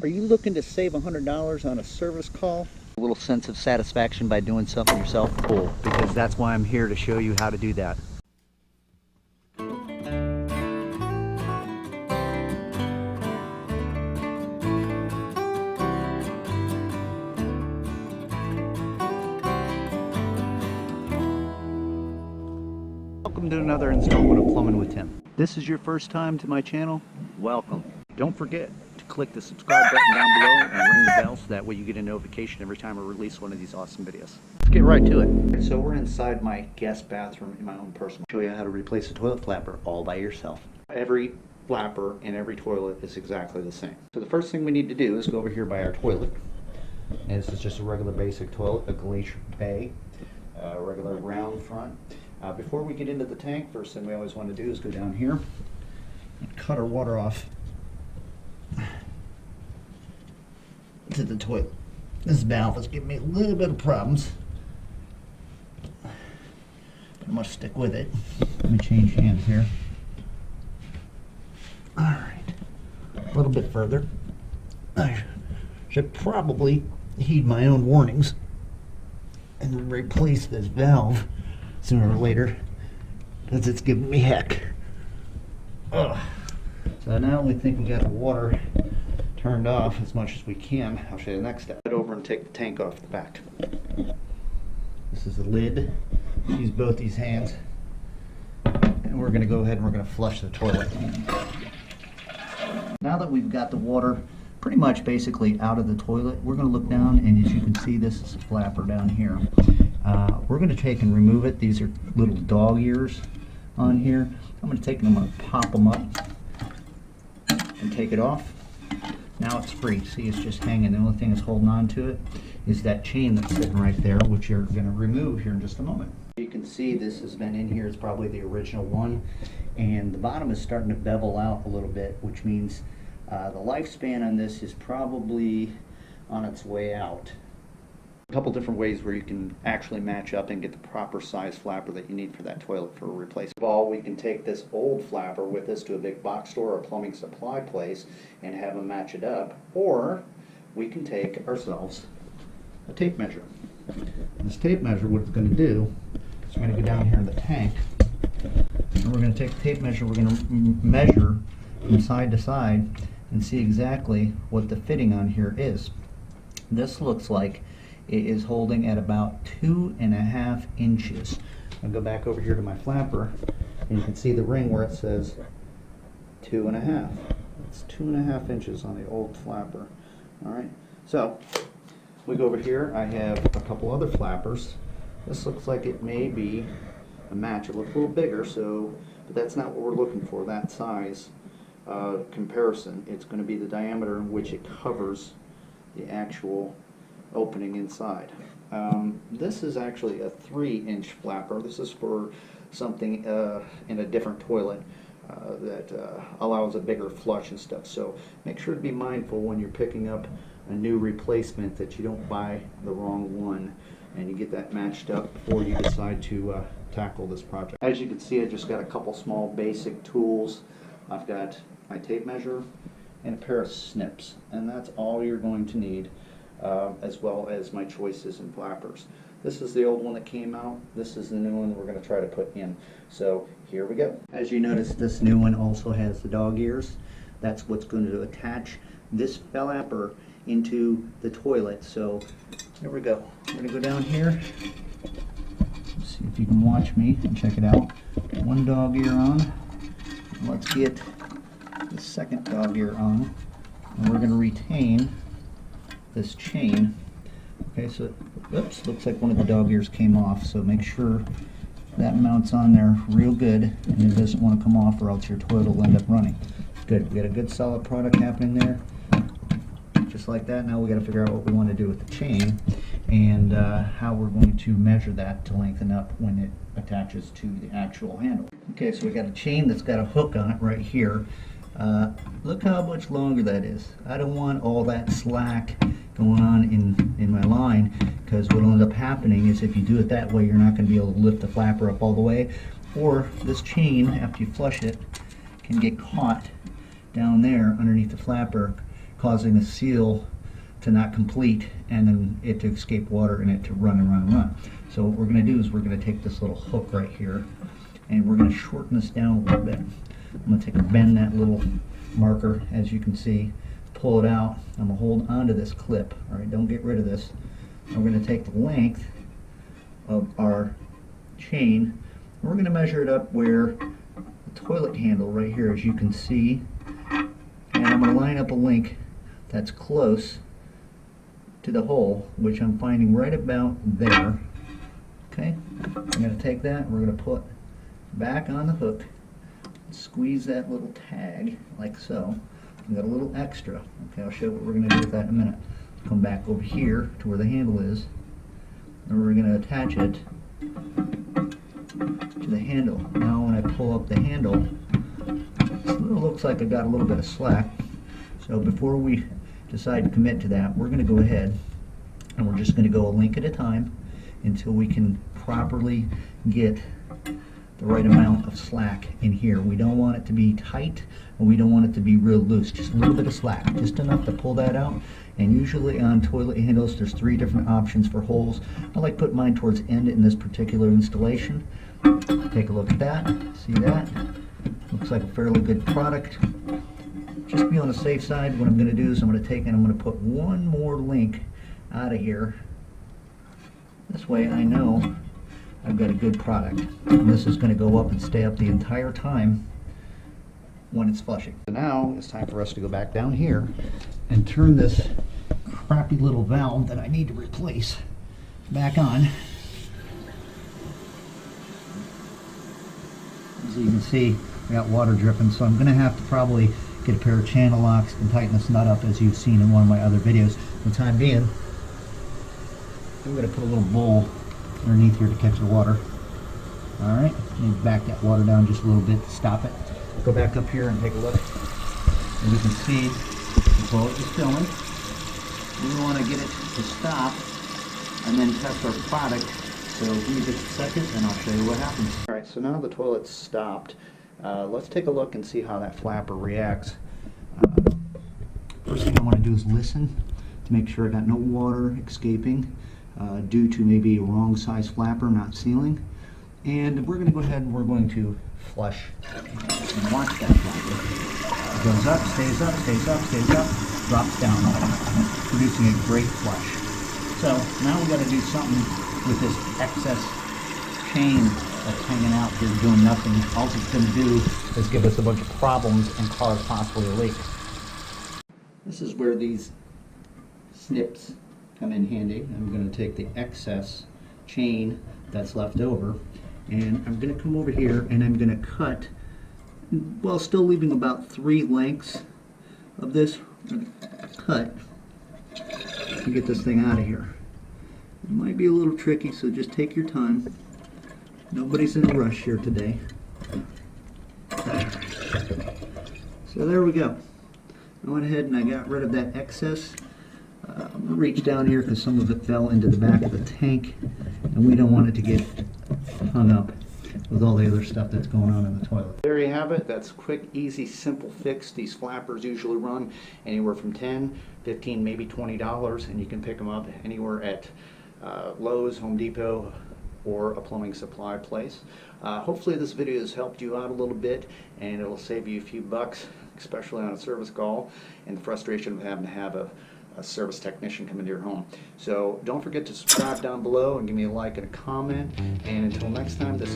Are you looking to save $100 on a service call? A little sense of satisfaction by doing something yourself? Cool, because that's why I'm here to show you how to do that. Welcome to another installment of Plumbing with Tim. This is your first time to my channel? Welcome. Don't forget to click the subscribe button down below and ring the bell so that way you get a notification every time I release one of these awesome videos. Let's get right to it. So we're inside my guest bathroom in my own personal. I'll show you how to replace a toilet flapper all by yourself. Every flapper in every toilet is exactly the same. So the first thing we need to do is go over here by our toilet. And this is just a regular basic toilet, a Glacier Bay, a regular round front. Before we get into the tank, first thing we always want to do is go down here and cut our water off to the toilet. This valve is giving me a little bit of problems, but I must stick with it. Let me change hands here. Alright, a little bit further. I should probably heed my own warnings and replace this valve sooner or later, because it's giving me heck. Ugh. So now we think we got the water turned off as much as we can. I'll show you the next step. Head over and take the tank off the back. This is the lid. Use both these hands. And we're going to go ahead and we're going to flush the toilet. Now that we've got the water pretty much basically out of the toilet, we're going to look down, and as you can see, this is a flapper down here. We're going to take and remove it. These are little dog ears on here. I'm going to take them, I'm going to pop them up and take it off. Now it's free. See, it's just hanging. The only thing that's holding on to it is that chain that's sitting right there, which you're going to remove here in just a moment. You can see this has been in here. It's probably the original one, and the bottom is starting to bevel out a little bit, which means the lifespan on this is probably on its way out. A couple different ways where you can actually match up and get the proper size flapper that you need for that toilet for a replacement. First of all, we can take this old flapper with us to a big box store or plumbing supply place and have them match it up, or we can take ourselves a tape measure. This tape measure, what it's going to do is we're going to go down here in the tank, and we're going to take the tape measure, we're going to measure from side to side and see exactly what the fitting on here is. This looks like it is holding at about 2.5 inches. I'll go back over here to my flapper, and you can see the ring where it says 2.5. It's 2.5 inches on the old flapper. Alright, so we go over here. I have a couple other flappers. This looks like it may be a match. It looks a little bigger, but that's not what we're looking for, that size comparison. It's going to be the diameter in which it covers the actual opening inside. This is actually a 3-inch flapper. This is for something in a different toilet that allows a bigger flush and stuff. So make sure to be mindful when you're picking up a new replacement that you don't buy the wrong one and you get that matched up before you decide to tackle this project. As you can see, I just got a couple small basic tools. I've got my tape measure and a pair of snips, and that's all you're going to need. As well as my choices in flappers. This is the old one that came out. This is the new one we're going to try to put in. So here we go. As you notice, this new one also has the dog ears. That's what's going to attach this flapper into the toilet. So here we go. We're going to go down here. See if you can watch me and check it out. One dog ear on. Let's get the second dog ear on. And we're going to retain this chain. Okay, so oops, looks like one of the dog ears came off, so make sure that mounts on there real good and it doesn't want to come off, or else your toilet will end up running. Good, we got a good solid product happening there, just like that. Now we got to figure out what we want to do with the chain and how we're going to measure that to lengthen up when it attaches to the actual handle. Okay, so we got a chain that's got a hook on it right here. Look how much longer that is. I don't want all that slack going on in my line, because what will end up happening is if you do it that way, you're not going to be able to lift the flapper up all the way, or this chain, after you flush it, can get caught down there underneath the flapper, causing the seal to not complete and then it to escape water and it to run and run and run. So what we're going to do is we're going to take this little hook right here and we're going to shorten this down a little bit. I'm going to bend that little marker, as you can see, pull it out. I'm going to hold onto this clip. All right, don't get rid of this. And we're going to take the length of our chain. We're going to measure it up where the toilet handle right here, as you can see, and I'm going to line up a link that's close to the hole, which I'm finding right about there. Okay, I'm going to take that, we're going to put back on the hook, squeeze that little tag like so. We've got a little extra. Okay, I'll show you what we're going to do with that in a minute. Come back over here to where the handle is, and we're going to attach it to the handle. Now when I pull up the handle, it looks like I got a little bit of slack. So before we decide to commit to that, we're going to go ahead and we're just going to go a link at a time until we can properly get the right amount of slack in here. We don't want it to be tight and we don't want it to be real loose. Just a little bit of slack, just enough to pull that out. And usually on toilet handles there's 3 different options for holes. I like putting mine towards the end in this particular installation. Take a look at that. See that? Looks like a fairly good product. Just be on the safe side, what I'm going to do is I'm going to take and I'm going to put one more link out of here. This way I know I've got a good product. And this is going to go up and stay up the entire time when it's flushing. So now it's time for us to go back down here and turn this crappy little valve that I need to replace back on. As you can see, I got water dripping, so I'm going to have to probably get a pair of channel locks and tighten this nut up as you've seen in one of my other videos. For the time being, I'm going to put a little bowl underneath here to catch the water. Alright, need to back that water down just a little bit to stop it. Go back up here and take a look. And you can see the boat is filling. We want to get it to stop and then test our product. So give me just a second and I'll show you what happens. Alright, so now the toilet's stopped. Let's take a look and see how that flapper reacts. First thing I want to do is listen to make sure I got no water escaping due to maybe a wrong size flapper not sealing. And we're going to go ahead and we're going to flush and watch that flapper. It goes up, stays up, stays up, stays up, drops down, producing a great flush. So now we've got to do something with this excess chain that's hanging out here doing nothing. All it's going to do is give us a bunch of problems and cause possibly a leak. This is where these snips come in handy. I'm going to take the excess chain that's left over and I'm going to come over here and I'm going to cut, while still leaving about 3 lengths of this cut to get this thing out of here. It might be a little tricky, so just take your time. Nobody's in a rush here today. So there we go. I went ahead and I got rid of that excess. I'm going to reach down here because some of it fell into the back of the tank and we don't want it to get hung up with all the other stuff that's going on in the toilet. There you have it. That's a quick, easy, simple fix. These flappers usually run anywhere from $10, $15, maybe $20, and you can pick them up anywhere at Lowe's, Home Depot, or a plumbing supply place. Hopefully this video has helped you out a little bit and it'll save you a few bucks, especially on a service call and the frustration of having to have a service technician come into your home. So don't forget to subscribe down below and give me a like and a comment. And until next time, this